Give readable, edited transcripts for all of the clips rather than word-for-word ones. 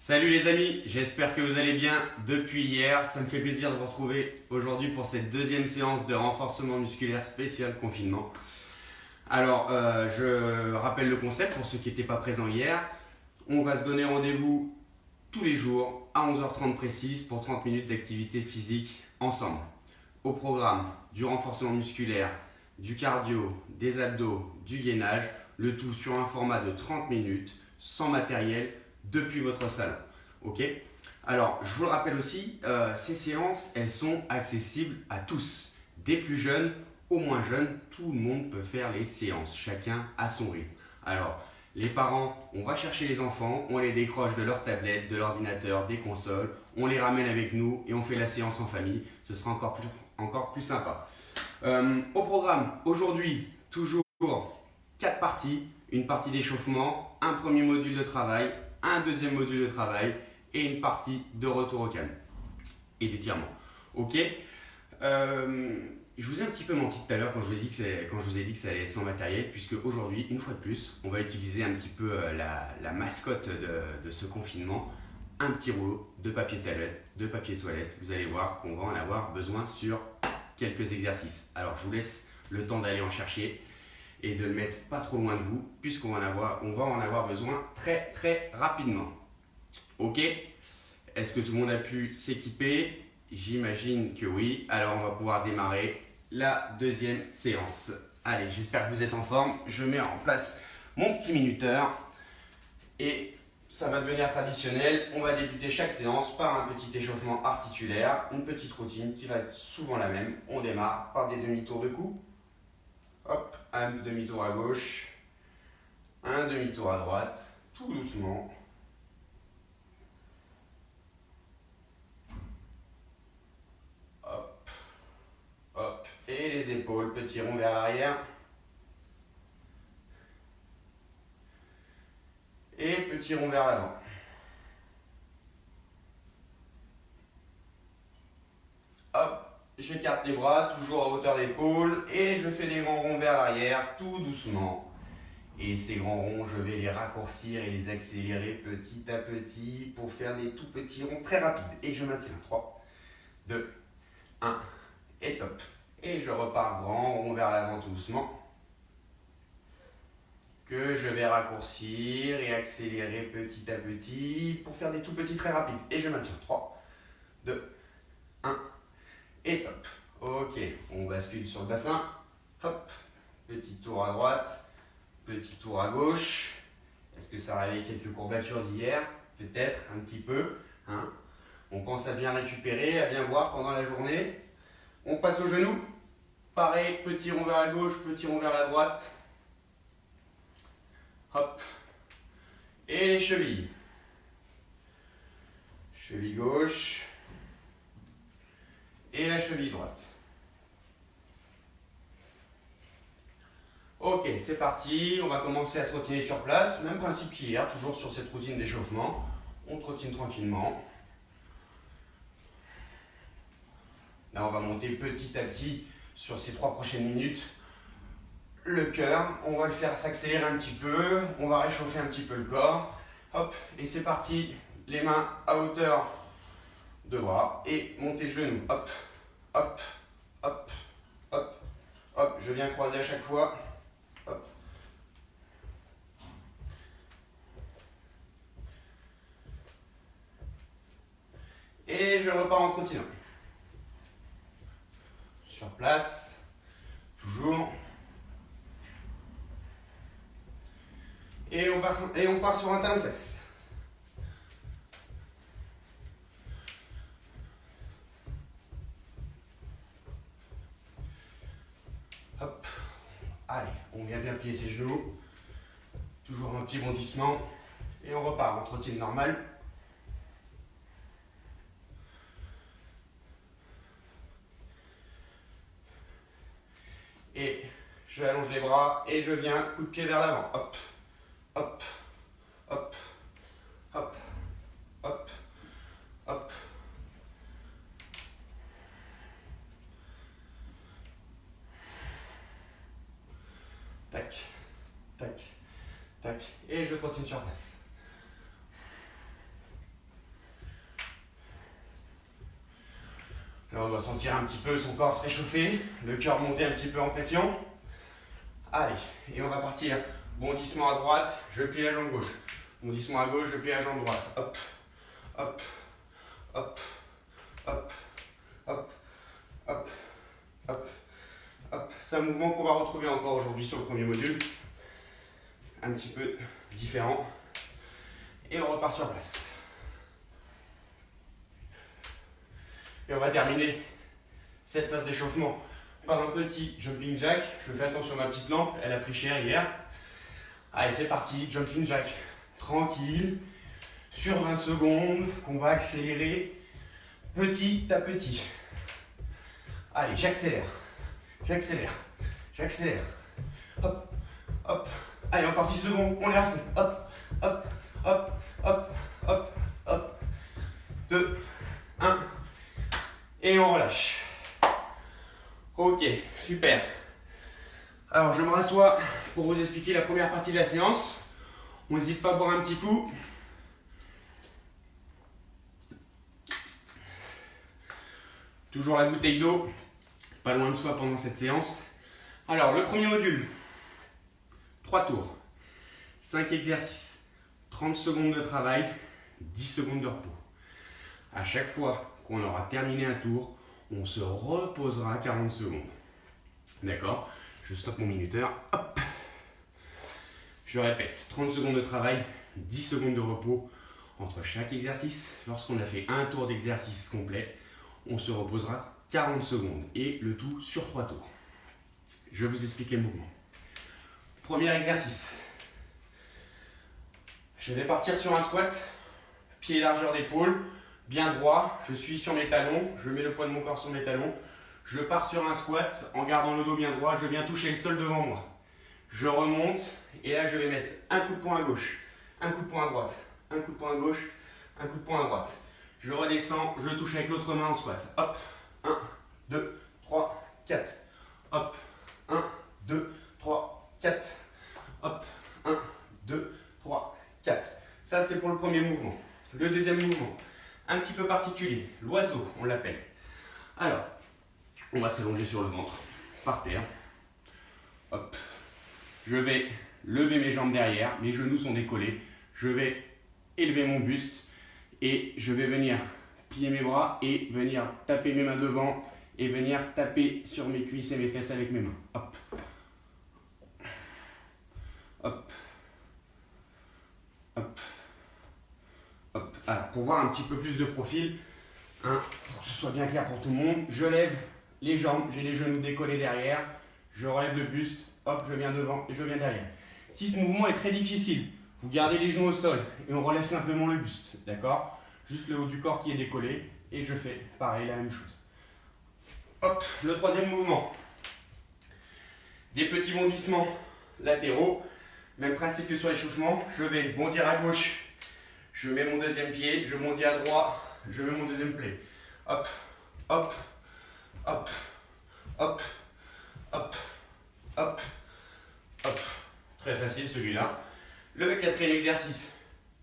Salut les amis, j'espère que vous allez bien depuis hier. Ça me fait plaisir de vous retrouver aujourd'hui pour cette deuxième séance de renforcement musculaire spécial confinement. Alors, je rappelle le concept pour ceux qui n'étaient pas présents hier. On va se donner rendez-vous tous les jours à 11h30 précise pour 30 minutes d'activité physique ensemble. Au programme, du renforcement musculaire, du cardio, des abdos, du gainage, le tout sur un format de 30 minutes, sans matériel, depuis votre salon. Ok ? Alors, je vous le rappelle aussi, ces séances, elles sont accessibles à tous, des plus jeunes aux moins jeunes, tout le monde peut faire les séances, chacun à son rythme. Alors, les parents, on va chercher les enfants, on les décroche de leur tablette, de l'ordinateur, des consoles, on les ramène avec nous et on fait la séance en famille, ce sera encore plus sympa. Au programme, aujourd'hui, toujours 4 parties, une partie d'échauffement, un premier module de travail, un deuxième module de travail et une partie de retour au calme et d'étirement. Ok. Je vous ai un petit peu menti tout à l'heure quand je vous ai dit que ça allait être sans matériel, puisque aujourd'hui, une fois de plus, on va utiliser un petit peu la mascotte de ce confinement, un petit rouleau de papier toilette. Vous allez voir qu'on va en avoir besoin sur quelques exercices. Alors je vous laisse le temps d'aller en chercher et de le mettre pas trop loin de vous, puisqu'on va en avoir besoin très très rapidement. Ok ? Est-ce que tout le monde a pu s'équiper ? J'imagine que oui. Alors on va pouvoir démarrer la deuxième séance. Allez, j'espère que vous êtes en forme. Je mets en place mon petit minuteur et ça va devenir traditionnel. On va débuter chaque séance par un petit échauffement articulaire, une petite routine qui va être souvent la même. On démarre par des demi-tours de cou. Hop, un demi-tour à gauche, un demi-tour à droite, tout doucement. Hop, hop, et les épaules, petit rond vers l'arrière. Et petit rond vers l'avant. Hop, j'écarte les bras, toujours à hauteur d'épaule, et je fais des grands ronds vers l'arrière, tout doucement. Et ces grands ronds, je vais les raccourcir et les accélérer petit à petit pour faire des tout petits ronds très rapides. Et je maintiens. 3, 2, 1, et top. Et je repars grand rond vers l'avant tout doucement, que je vais raccourcir et accélérer petit à petit pour faire des tout petits très rapides. Et je maintiens. 3, 2, 1, et top. Ok, on bascule sur le bassin. Hop, petit tour à droite. Petit tour à gauche. Est-ce que ça réveille quelques courbatures d'hier? Peut-être, un petit peu. Hein. On pense à bien récupérer, à bien boire pendant la journée. On passe au genou. Pareil, petit rond vers la gauche, petit rond vers la droite. Hop. Et les chevilles. Cheville gauche. Et la cheville droite. Ok, c'est parti, on va commencer à trottiner sur place, même principe qu'hier, toujours sur cette routine d'échauffement. On trottine tranquillement. Là, on va monter petit à petit sur ces 3 prochaines minutes. Le cœur, on va le faire s'accélérer un petit peu, on va réchauffer un petit peu le corps. Hop, et c'est parti, les mains à hauteur de bras et montez genoux. Hop, hop, hop, hop, hop, je viens croiser à chaque fois. Hop. Et je repars en trottinant. Sur place, toujours. Et on part sur un talon de fesse. Hop. Allez, on vient bien plier ses genoux. Toujours un petit bondissement. Et on repart en trottine normale. Et je allonge les bras et je viens coup de pied vers l'avant. Hop, hop, hop, hop, hop, hop. Tac, tac, tac. Et je continue sur place. Là, on doit sentir un petit peu son corps se réchauffer, le cœur monter un petit peu en pression. Allez, et on va partir. Bondissement à droite, je plie la jambe gauche. Bondissement à gauche, je plie la jambe droite. Hop, hop, hop, hop, hop, hop, hop, hop. C'est un mouvement qu'on va retrouver encore aujourd'hui sur le premier module. Un petit peu différent. Et on repart sur place. Et on va terminer cette phase d'échauffement par un petit jumping jack. Je fais attention à ma petite lampe, elle a pris cher hier. Allez, c'est parti, jumping jack. Tranquille, sur 20 secondes, qu'on va accélérer petit à petit. Allez, j'accélère, j'accélère, j'accélère. Hop, hop. Allez, encore 6 secondes, on est à fond. Hop, hop, hop, hop, hop, hop. 2, 1. Et on relâche. Ok, super. Alors, je me rassois pour vous expliquer la première partie de la séance. On n'hésite pas à boire un petit coup. Toujours la bouteille d'eau, pas loin de soi pendant cette séance. Alors, le premier module, 3 tours, 5 exercices, 30 secondes de travail, 10 secondes de repos. À chaque fois qu'on aura terminé un tour, on se reposera 40 secondes. D'accord? Je stoppe mon minuteur. Hop. Je répète, 30 secondes de travail, 10 secondes de repos entre chaque exercice. Lorsqu'on a fait un tour d'exercice complet, on se reposera 40 secondes et le tout sur 3 tours. Je vais vous expliquer le mouvement. Premier exercice. Je vais partir sur un squat, pied largeur d'épaule, bien droit, je suis sur mes talons, je mets le poids de mon corps sur mes talons, je pars sur un squat en gardant le dos bien droit, je viens toucher le sol devant moi. Je remonte et là je vais mettre un coup de poing à gauche, un coup de poing à droite, un coup de poing à gauche, un coup de poing à droite. Je redescends, je touche avec l'autre main en squat. Hop, 1, 2, 3, 4. Hop, 1, 2, 3, 4. Hop, 1, 2, 3, 4. Ça c'est pour le premier mouvement. Le deuxième mouvement, un petit peu particulier, l'oiseau on l'appelle. Alors, on va s'allonger sur le ventre, par terre. Hop. Je vais lever mes jambes derrière, mes genoux sont décollés. Je vais élever mon buste et je vais venir plier mes bras et venir taper mes mains devant et venir taper sur mes cuisses et mes fesses avec mes mains. Hop. Hop. Hop. Hop. Alors, pour voir un petit peu plus de profil, hein, pour que ce soit bien clair pour tout le monde, je lève les jambes, j'ai les genoux décollés derrière, je relève le buste, hop, je viens devant et je viens derrière. Si ce mouvement est très difficile, vous gardez les genoux au sol et on relève simplement le buste, d'accord? Juste le haut du corps qui est décollé et je fais pareil, la même chose. Hop, le troisième mouvement. Des petits bondissements latéraux, même principe que sur l'échauffement, je vais bondir à gauche, je mets mon deuxième pied, je bondis à droite, je mets mon deuxième pied. Hop, hop, hop, hop, hop, hop, hop. Très facile celui-là. Le quatrième exercice,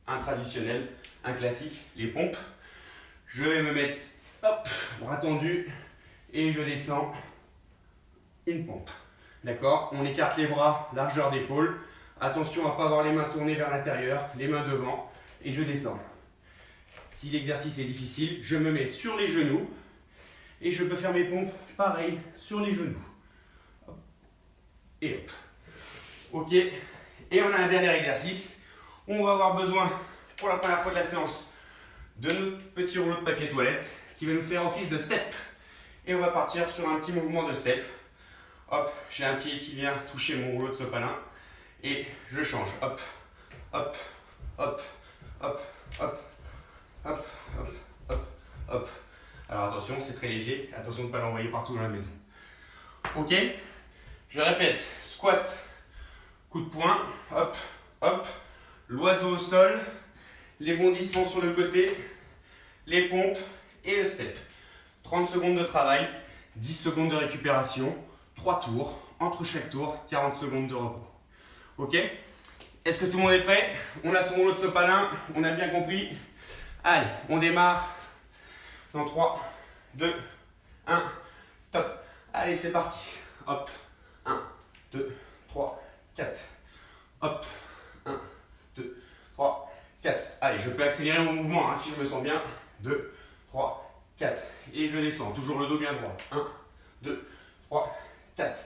un traditionnel, un classique, les pompes. Je vais me mettre, hop, bras tendus et je descends une pompe. D'accord? On écarte les bras, largeur d'épaule. Attention à ne pas avoir les mains tournées vers l'intérieur, les mains devant et je descends. Si l'exercice est difficile, je me mets sur les genoux et je peux faire mes pompes pareil sur les genoux. Hop. Et hop. Ok. Et on a un dernier exercice. On va avoir besoin, pour la première fois de la séance, de notre petit rouleau de papier toilette qui va nous faire office de step. Et on va partir sur un petit mouvement de step. Hop, j'ai un pied qui vient toucher mon rouleau de sopalin. Et je change. Hop, hop, hop, hop, hop, hop, hop, hop, hop. Alors attention, c'est très léger. Attention de ne pas l'envoyer partout dans la maison. Ok. Je répète. Squat, coup de poing, hop, hop. L'oiseau au sol, les bondissements sur le côté, les pompes et le step. 30 secondes de travail, 10 secondes de récupération, 3 tours. Entre chaque tour, 40 secondes de repos. Ok? Est-ce que tout le monde est prêt? On a son rouleau de sopalin, on a bien compris. Allez, on démarre dans 3, 2, 1, top. Allez, c'est parti. Hop, 1, 2, 3, 4. Hop, 1, 2, 3, 4. Allez, je peux accélérer mon mouvement hein, si je me sens bien. 2, 3, 4. Et je descends, toujours le dos bien droit. 1, 2, 3, 4.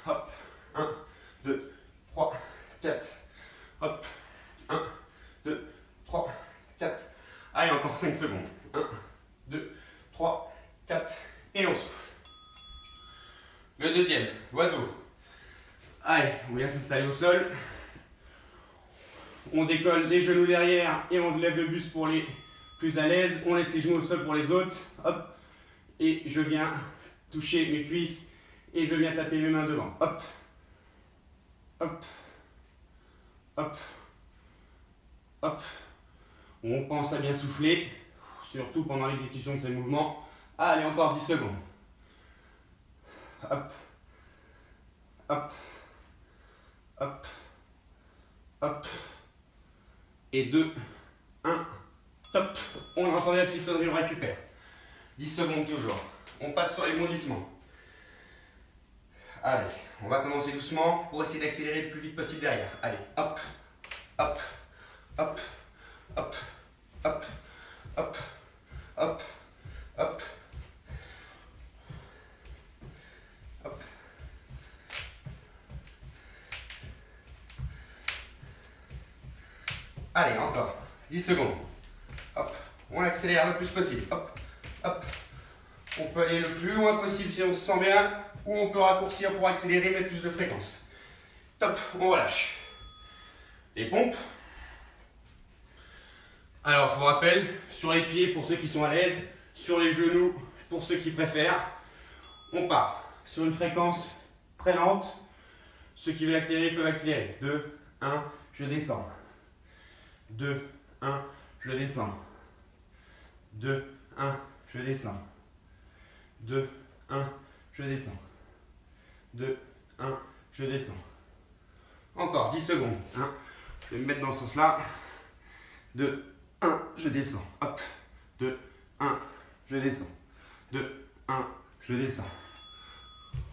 Hop, 1, 2, 3, 4. Hop, 1, 2, 3, 4. Allez, encore 5 secondes. 1, 2, 3, 4. Et on souffle. Le deuxième, l'oiseau. Allez, on vient s'installer au sol. On décolle les genoux derrière et on lève le buste pour les plus à l'aise. On laisse les genoux au sol pour les autres. Hop. Et je viens toucher mes cuisses et je viens taper mes mains devant. Hop. Hop. Hop. Hop. On pense à bien souffler, surtout pendant l'exécution de ces mouvements. Allez, encore 10 secondes. Hop. Hop. Hop. Hop. Et 2, 1, top. On entend la petite sonnerie, on récupère. 10 secondes toujours. On passe sur les bondissements. Allez, on va commencer doucement pour essayer d'accélérer le plus vite possible derrière. Allez, hop, hop, hop, hop, hop, hop, hop, hop. Hop. Allez, encore 10 secondes. Hop, on accélère le plus possible. Hop, hop. On peut aller le plus loin possible si on se sent bien, ou on peut raccourcir pour accélérer, mettre plus de fréquence. Top, on relâche. Les pompes. Alors, je vous rappelle, sur les pieds pour ceux qui sont à l'aise, sur les genoux pour ceux qui préfèrent. On part sur une fréquence très lente. Ceux qui veulent accélérer peuvent accélérer. 2, 1, je descends. 2, 1, je descends. 2, 1, je descends. 2, 1, je descends. 2, 1, je descends. Encore 10 secondes. 1, je vais me mettre dans ce sens-là. 2, 1, je descends. Hop. 2, 1, je descends. 2, 1, je descends.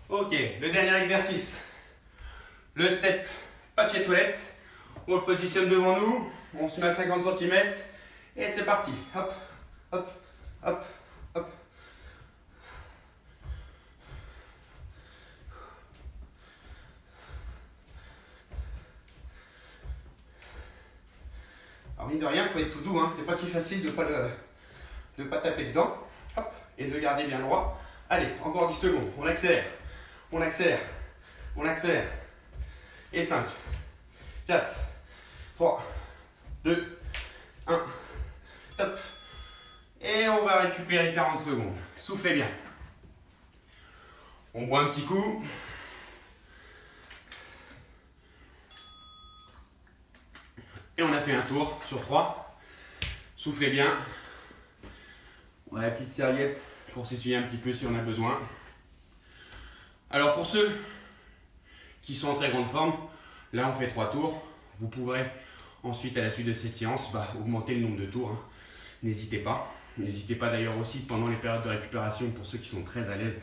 Ok, le dernier exercice. Le step papier toilette. On le positionne devant nous. On se met à 50 cm. Et c'est parti. Hop, hop, hop, hop. Alors mine de rien, il faut être tout doux, hein. C'est pas si facile de pas taper dedans. Hop, et de le garder bien droit. Allez, encore 10 secondes. On accélère. On accélère. On accélère. Et 5, 4, 3, 2, 1. Top. Et on va récupérer 40 secondes. Soufflez bien. On boit un petit coup. Et on a fait un tour sur 3. Soufflez bien. On a la petite serviette pour s'essuyer un petit peu si on a besoin. Alors pour ceux qui sont en très grande forme, là on fait 3 tours. Vous pourrez ensuite à la suite de cette séance augmenter le nombre de tours. Hein. N'hésitez pas. N'hésitez pas d'ailleurs aussi pendant les périodes de récupération pour ceux qui sont très à l'aise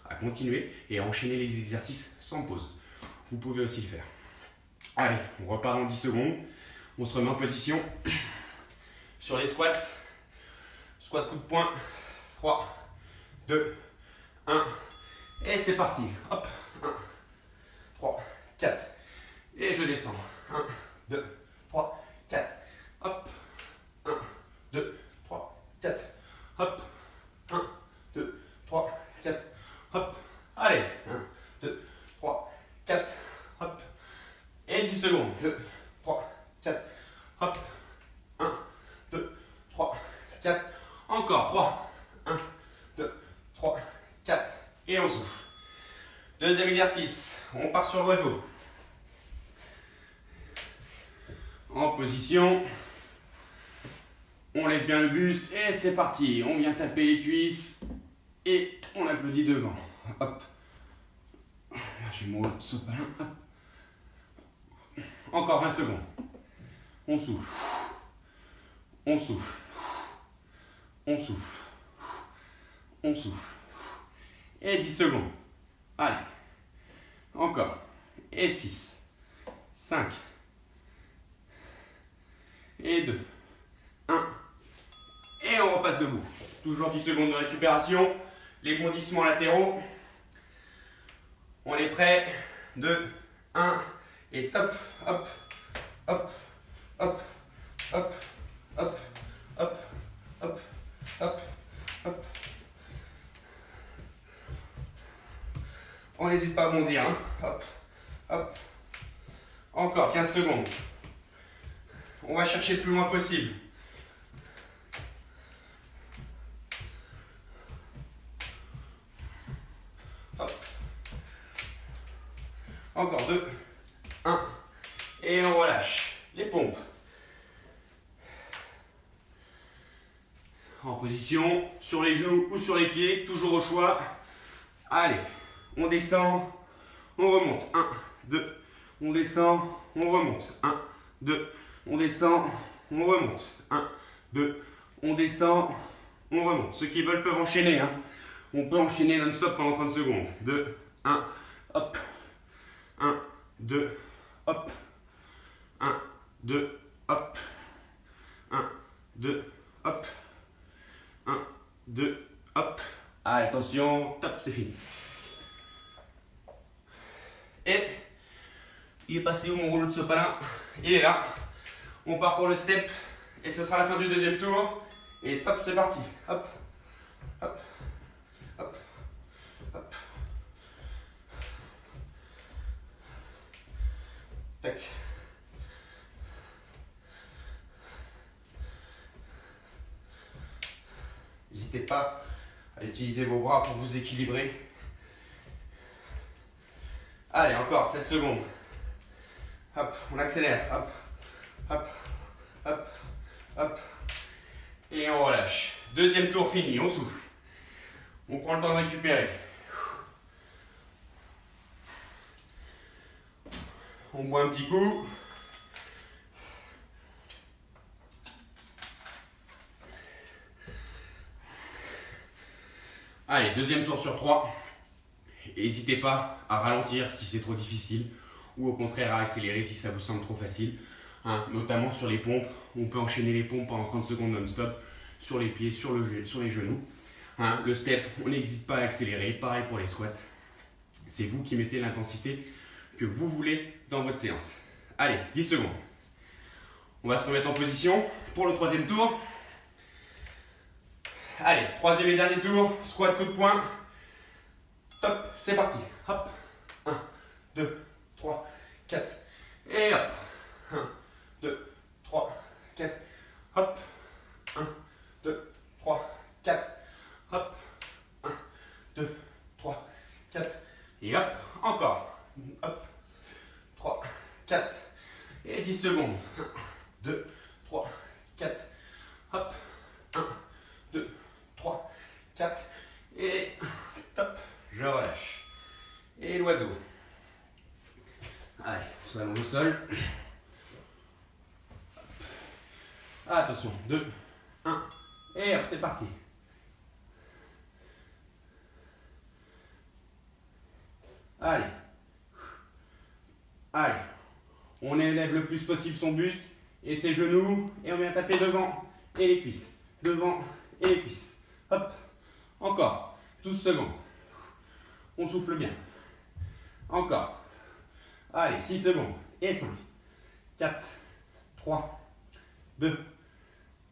à continuer et à enchaîner les exercices sans pause. Vous pouvez aussi le faire. Allez, on repart dans 10 secondes. On se remet en position sur les squats. Squat coup de poing. 3, 2, 1. Et c'est parti. Hop. 1, 3, 4. Et je descends. 1, 2, 3, 4. Hop. 1, 2, 3, 4. Hop. 1, 2, 3, 4. Hop. Allez. 1, 2, 3, 4. Hop. Et 10 secondes. 2, 3, 4. Hop. 1, 2, 3, 4. Encore. 3. 1, 2, 3, 4. Et on souffle. Deuxième exercice. On part sur l'oiseau. En position. On lève bien le buste. Et c'est parti. On vient taper les cuisses. Et on applaudit devant. Hop. J'ai mon sopalin. Encore 20 secondes. On souffle. On souffle. On souffle. On souffle. Et 10 secondes. Allez. Encore. Et 6. 5. Et 2. 1. Et on repasse debout. Toujours 10 secondes de récupération. Les bondissements latéraux. On est prêt. 2, 1. Et top. Hop. Hop. Hop. Hop. Hop. Hop. Hop. Hop. Hop. On n'hésite pas à bondir. Hein. Hop. Hop. Encore 15 secondes. On va chercher le plus loin possible. Hop. Encore 2, 1. Et on relâche. Les pompes. En position, sur les genoux ou sur les pieds, toujours au choix. Allez, on descend, on remonte. 1, 2. On descend, on remonte. 1, 2. On descend, on remonte. 1, 2. On descend, on remonte. Ceux qui veulent peuvent enchaîner. Hein. On peut enchaîner non-stop pendant 30 secondes. 2, 1, hop. 1, 2, hop. 1, 2, hop. 1, 2, hop. 1, 2, hop. Allez, attention, top, c'est fini. Et il est passé où mon rouleau de sopalin? Il est là. On part pour le step et ce sera la fin du deuxième tour. Et top, c'est parti. Hop, hop, hop, hop. Tac. N'hésitez pas à utiliser vos bras pour vous équilibrer. Allez, encore 7 secondes. Hop, on accélère. Hop, hop, hop, hop. Et on relâche. Deuxième tour fini, on souffle. On prend le temps de récupérer. On boit un petit coup. Allez, deuxième tour sur 3. N'hésitez pas à ralentir si c'est trop difficile ou au contraire à accélérer si ça vous semble trop facile. Hein, notamment sur les pompes, on peut enchaîner les pompes pendant 30 secondes non-stop sur les pieds, sur les genoux. Hein, le step, on n'hésite pas à accélérer, pareil pour les squats. C'est vous qui mettez l'intensité que vous voulez dans votre séance. Allez, 10 secondes. On va se remettre en position pour le troisième tour. Allez, troisième et dernier tour, squat coup de poing. Top, c'est parti. Hop, 1, 2, 3, 4. Et hop, 1, 2, 3, 4. Hop, 1, 2, 3, 4. Hop, 1, 2, 3, 4. Et hop, encore. Hop, 3, 4. Et 10 secondes. 1, 2, 3, 4. Hop, 1, 2, 3, 4. Et top. Je relâche. Et l'oiseau. Allez, on s'allonge au sol. Attention, 2, 1. Et hop, c'est parti. Allez. Allez. On élève le plus possible son buste et ses genoux. Et on vient taper devant et les cuisses. Devant et les cuisses. Hop. Encore. 12 secondes. On souffle bien. Encore. Allez, 6 secondes. Et 5, 4, 3, 2,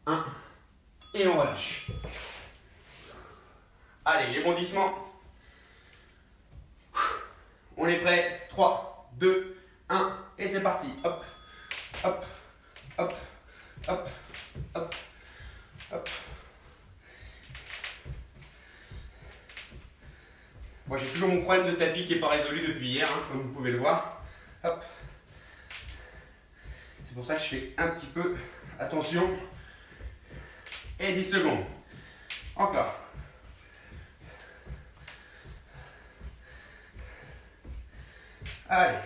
1. Et on relâche. Allez, les bondissements. On est prêt. 3, 2, 1. Et c'est parti. Hop, hop, hop, hop, hop, hop. Moi j'ai toujours mon problème de tapis qui n'est pas résolu depuis hier, hein, comme vous pouvez le voir. Hop. C'est pour ça que je fais un petit peu attention. Et 10 secondes. Encore. Allez.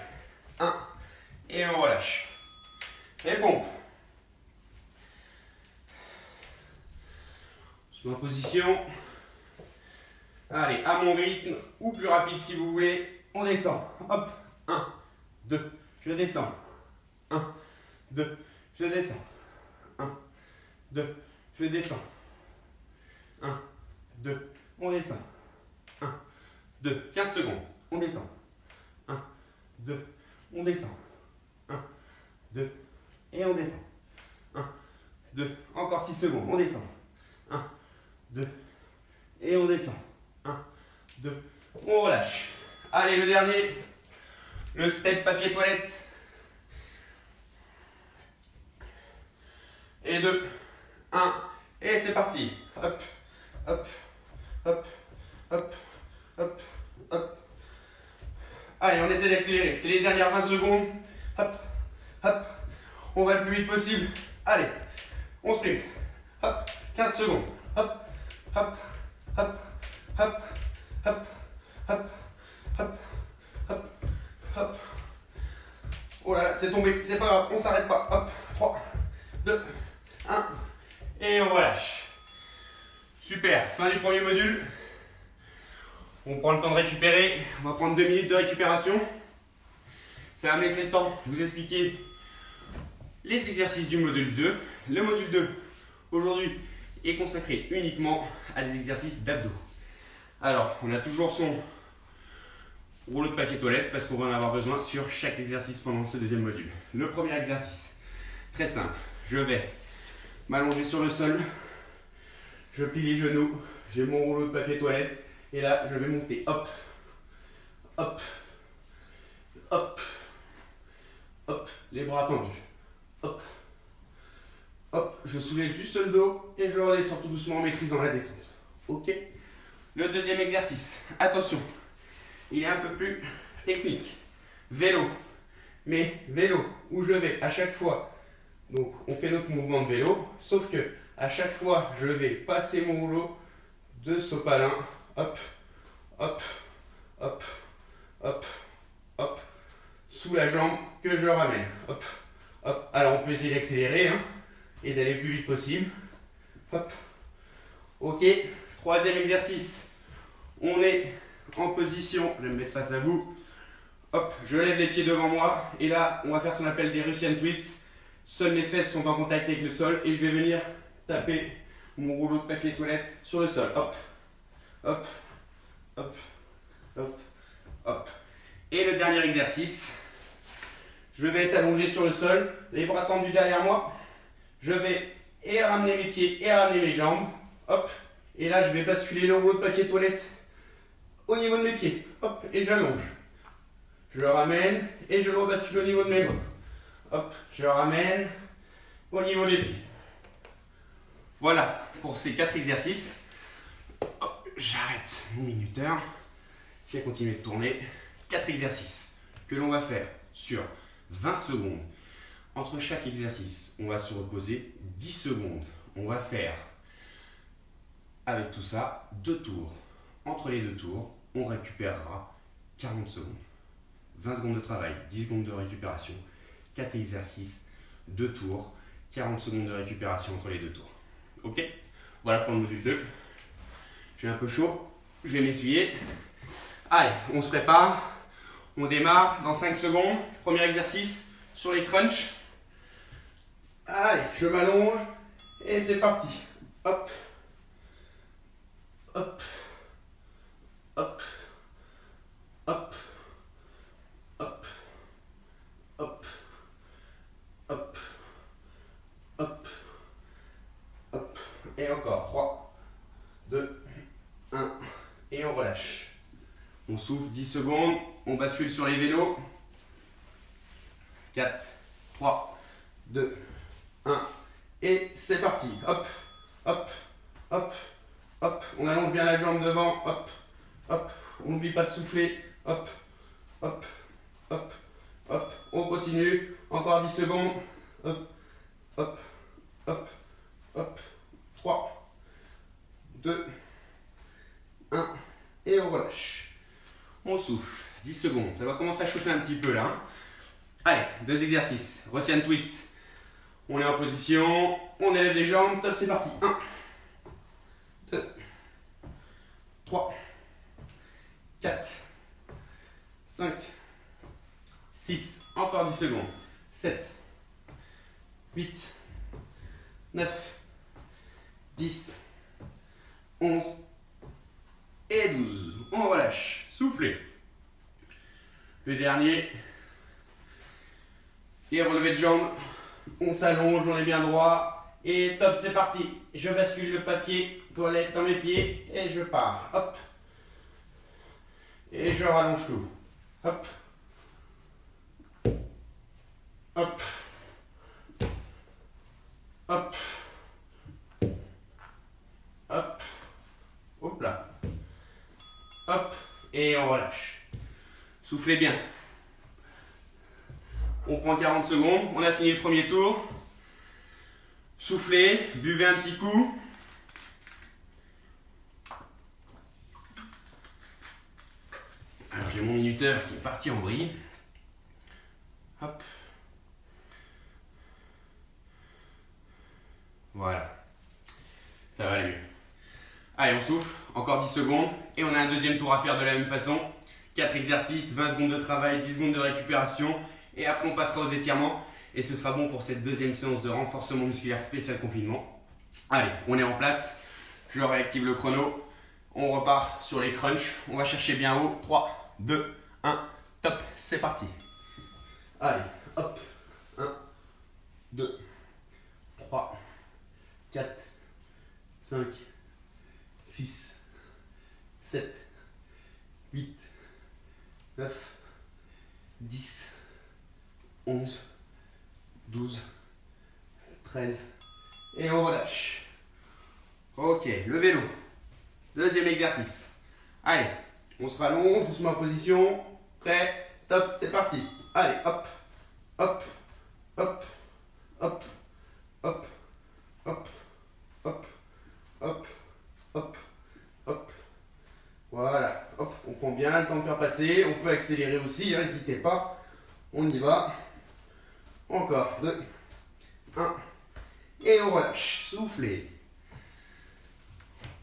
1. Et on relâche. Et pompe. Je suis en position. Allez, à mon rythme, ou plus rapide si vous voulez. On descend. Hop. 1, 2, je descends. 1, 2, je descends. 1, 2, je descends. 1, 2, on descend. 1, 2, 15 secondes. On descend. 1, 2, on descend. 1, 2, et on descend. 1, 2, encore 6 secondes. On descend. 1, 2, et on descend. 1, 2, on relâche. Allez, le dernier. Le step papier toilette. Et 2, 1, et c'est parti. Hop, hop, hop, hop, hop, hop. Allez, on essaie d'accélérer. C'est les dernières 20 secondes. Hop, hop. On va le plus vite possible. Allez, on sprint. Hop, 15 secondes. Hop, hop, hop, hop, hop, hop, hop, hop, hop. Oh là là, c'est tombé. C'est pas grave, on s'arrête pas. Hop, 3, 2, 1. Et on relâche. Super, fin du premier module. On prend le temps de récupérer. On va prendre 2 minutes de récupération. Ça va me laisser le temps de vous expliquer les exercices du module 2. Le module 2, aujourd'hui, est consacré uniquement à des exercices d'abdos. Alors, on a toujours son rouleau de papier toilette parce qu'on va en avoir besoin sur chaque exercice pendant ce deuxième module. Le premier exercice, très simple. Je vais m'allonger sur le sol. Je plie les genoux. J'ai mon rouleau de papier toilette. Et là, je vais monter. Hop, hop, hop, hop. Les bras tendus. Hop, hop. Je soulève juste le dos et je redescends tout doucement en maîtrisant la descente. Ok. Le deuxième exercice. Attention. Il est un peu plus technique. Vélo. Mais vélo où je vais à chaque fois. Donc, on fait notre mouvement de vélo. Sauf que à chaque fois, je vais passer mon rouleau de sopalin. Hop, hop, hop, hop, hop, sous la jambe que je ramène. Hop, hop. Alors on peut essayer d'accélérer hein, et d'aller le plus vite possible. Hop. Ok. Troisième exercice. On est en position. Je vais me mettre face à vous. Hop. Je lève les pieds devant moi et là on va faire ce qu'on appelle des Russian twists. Seules mes fesses sont en contact avec le sol et je vais venir taper mon rouleau de papier toilette sur le sol. Hop. Hop, hop, hop, hop. Et le dernier exercice, je vais être allongé sur le sol, les bras tendus derrière moi. Je vais et ramener mes pieds et ramener mes jambes. Hop. Et là, je vais basculer le rouleau de papier toilette au niveau de mes pieds. Hop. Et j'allonge. Je le ramène et je le rebascule au niveau de mes mains. Hop. Je le ramène au niveau des pieds. Voilà pour ces 4 exercices. J'arrête mon minuteur. Je vais continuer de tourner. 4 exercices que l'on va faire sur 20 secondes. Entre chaque exercice, on va se reposer 10 secondes. On va faire, avec tout ça, 2 tours. Entre les 2 tours, on récupérera 40 secondes. 20 secondes de travail, 10 secondes de récupération. 4 exercices, 2 tours, 40 secondes de récupération entre les 2 tours. Ok? Voilà pour le module 2. J'ai un peu chaud, je vais m'essuyer. Allez, on se prépare. On démarre dans 5 secondes. Premier exercice sur les crunchs. Allez, je m'allonge et c'est parti. Hop, hop, hop, hop, hop, hop, hop, hop, hop. Et encore 3, 2, 1, et on relâche. On souffle 10 secondes, on bascule sur les vélos. 4, 3, 2, 1, et c'est parti. Hop, hop, hop, hop. On allonge bien la jambe devant. Hop, hop. On n'oublie pas de souffler. Hop, hop, hop, hop. On continue. Encore 10 secondes. Hop, hop, hop, hop. 3, 2, 1, et on relâche. On souffle, 10 secondes. Ça va commencer à chauffer un petit peu là. Allez, 2 exercices. Russian twist. On est en position, on élève les jambes, top, c'est parti. 1, 2, 3, 4, 5, 6, encore 10 secondes, 7, 8, 9, 10, 11 et 12. On relâche, soufflez. Le dernier, les relevés de jambes, on s'allonge, on est bien droit et top, c'est parti. Je bascule le papier toilette dans mes pieds et je pars. Hop. Et je rallonge tout. Hop. Hop. Hop. Hop. Hop là. Hop. Et on relâche. Soufflez bien. On prend 40 secondes. On a fini le premier tour. Soufflez. Buvez un petit coup. Alors j'ai mon minuteur qui est parti en vrille. Hop. Voilà. Ça va aller mieux. Allez, on souffle. Encore 10 secondes. Et on a un deuxième tour à faire de la même façon. 4 exercices, 20 secondes de travail, 10 secondes de récupération. Et après on passera aux étirements. Et ce sera bon pour cette deuxième séance de renforcement musculaire spécial confinement. Allez, on est en place. Je réactive le chrono. On repart sur les crunchs. On va chercher bien haut. 3, 2, 1, top. C'est parti. Allez, hop. 1, 2, 3, 4, 5, 6, 7, 8, 9, 10, 11, 12, 13. Et on relâche. Ok, le vélo. Deuxième exercice. Allez, on se rallonge, on se met en position. Prêt, top, c'est parti. Allez, hop, hop, hop, hop, hop, hop, hop, hop, hop, hop. Voilà, hop, on prend bien le temps de faire passer. On peut accélérer aussi, n'hésitez pas. On y va. Encore, 2, 1. Et on relâche. Soufflez.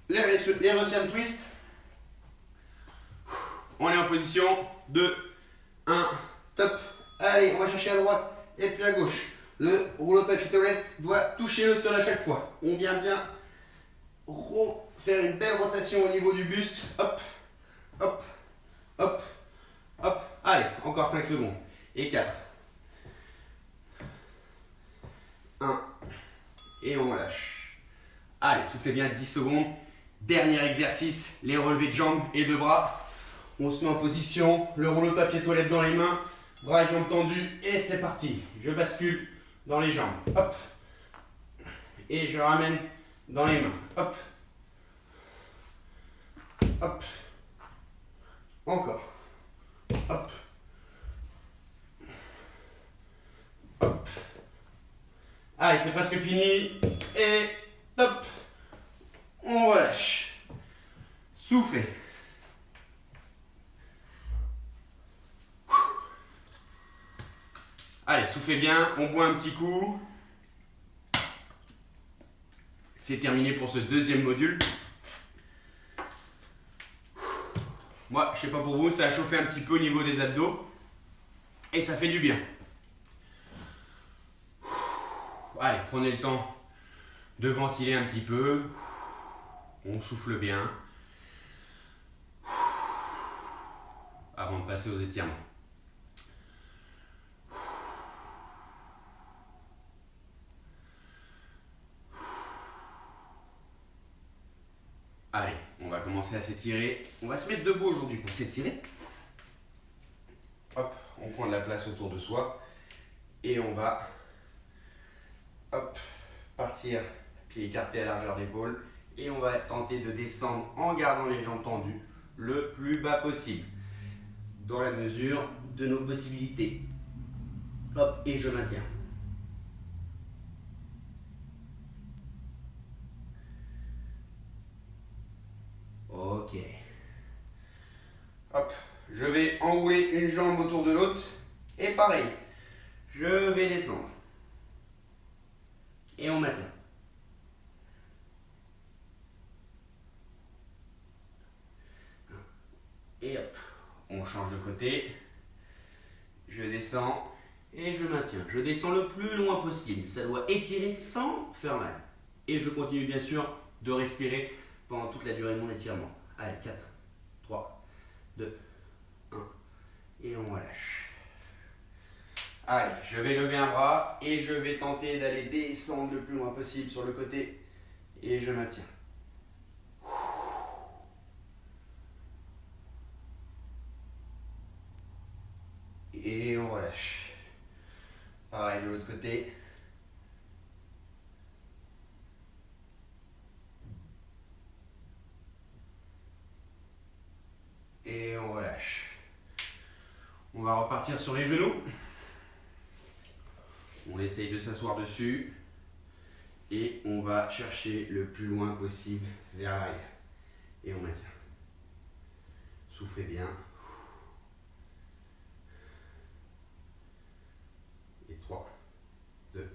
Les Russian twist. On est en position 2, 1, top. Allez, on va chercher à droite et puis à gauche. Le rouleau de papier toilette doit toucher le sol à chaque fois. On vient bien faire une belle rotation au niveau du buste. Hop, hop, hop, hop. Allez, encore 5 secondes. Et 4. 1. Et on relâche. Allez, soufflez bien 10 secondes. Dernier exercice, les relevés de jambes et de bras. On se met en position, le rouleau de papier toilette dans les mains, bras et jambes tendus, et c'est parti. Je bascule dans les jambes. Hop. Et je ramène dans les mains. Hop. Hop. Encore. Hop. Hop. Allez, c'est presque fini. Et top. On relâche. Soufflez. Allez, soufflez bien. On boit un petit coup. C'est terminé pour ce deuxième module. Moi, je sais pas pour vous, ça a chauffé un petit peu au niveau des abdos. Et ça fait du bien. Allez, prenez le temps de ventiler un petit peu. On souffle bien. Avant de passer aux étirements. Allez, on va commencer à s'étirer. On va se mettre debout aujourd'hui pour s'étirer. Hop, on prend de la place autour de soi. Et on va hop, partir, pied écarté à largeur d'épaule. Et on va tenter de descendre en gardant les jambes tendues le plus bas possible. Dans la mesure de nos possibilités. Hop, et je maintiens. Ok. Hop, je vais enrouler une jambe autour de l'autre. Et pareil, je vais descendre. Et on maintient. Et hop. On change de côté. Je descends et je maintiens. Je descends le plus loin possible. Ça doit étirer sans faire mal. Et je continue bien sûr de respirer pendant toute la durée de mon étirement. Allez, 4, 3, 2, 1. Et on relâche. Allez, je vais lever un bras et je vais tenter d'aller descendre le plus loin possible sur le côté. Et je maintiens. Et on relâche. Pareil de l'autre côté. Et on relâche. On va repartir sur les genoux. On essaye de s'asseoir dessus. Et on va chercher le plus loin possible vers l'arrière. Et on maintient. Soufflez bien. Et 3, 2,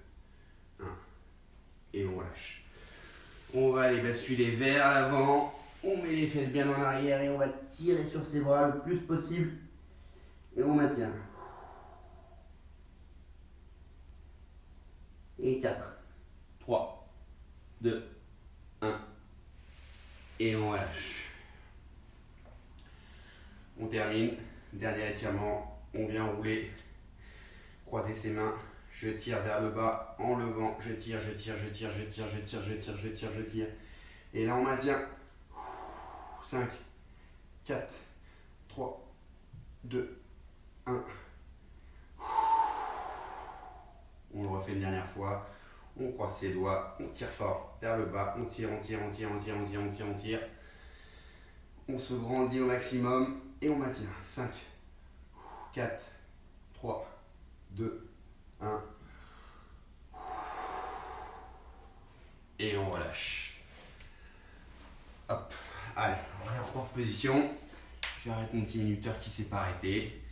1. Et on relâche. On va aller basculer vers l'avant. On met les fesses bien en arrière et on va tirer sur ses bras le plus possible. Et on maintient. Et 4, 3, 2, 1. Et on relâche. On termine. Dernier étirement. On vient rouler. Croiser ses mains. Je tire vers le bas en levant. Je tire, je tire, je tire, je tire, je tire, je tire, je tire, je tire. Et là on maintient. 5, 4, 3, 2, 1. On le refait une dernière fois. On croise ses doigts, on tire fort vers le bas, on tire, on tire, on tire, on tire, on tire, on tire, on tire. On se grandit au maximum et on maintient. 5, 4, 3, 2, 1. Et on relâche. Hop. Allez, on reprend position. J'arrête mon petit minuteur qui s'est pas arrêté.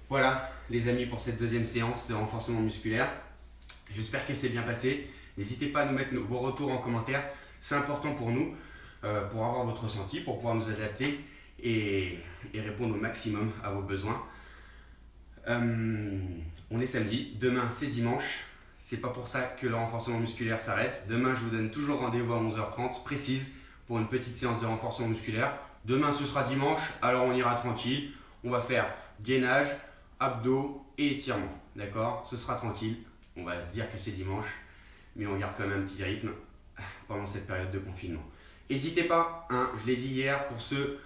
Voilà les amis pour cette deuxième séance de renforcement musculaire. J'espère qu'elle s'est bien passée. N'hésitez pas à nous mettre vos retours en commentaire. C'est important pour nous, pour avoir votre ressenti, pour pouvoir nous adapter et répondre au maximum à vos besoins. On est samedi, demain c'est dimanche. C'est pas pour ça que le renforcement musculaire s'arrête. Demain je vous donne toujours rendez-vous à 11h30 précise pour une petite séance de renforcement musculaire. Demain ce sera dimanche, alors on ira tranquille. On va faire gainage, abdos et étirement. D'accord? Ce sera tranquille. On va se dire que c'est dimanche, mais on garde quand même un petit rythme pendant cette période de confinement. N'hésitez pas, hein, je l'ai dit hier, pour ceux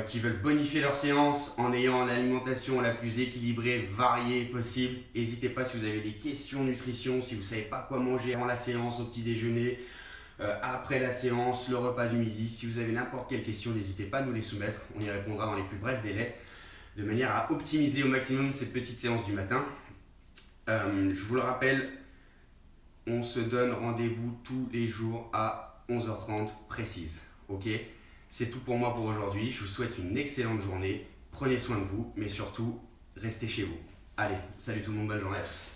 qui veulent bonifier leur séance en ayant l'alimentation la plus équilibrée, variée possible. N'hésitez pas si vous avez des questions nutrition, si vous ne savez pas quoi manger avant la séance, au petit déjeuner, après la séance, le repas du midi. Si vous avez n'importe quelle question, n'hésitez pas à nous les soumettre. On y répondra dans les plus brefs délais, de manière à optimiser au maximum cette petite séance du matin. Je vous le rappelle, on se donne rendez-vous tous les jours à 11h30 précise. Ok ? C'est tout pour moi pour aujourd'hui. Je vous souhaite une excellente journée. Prenez soin de vous, mais surtout, restez chez vous. Allez, salut tout le monde, bonne journée à tous.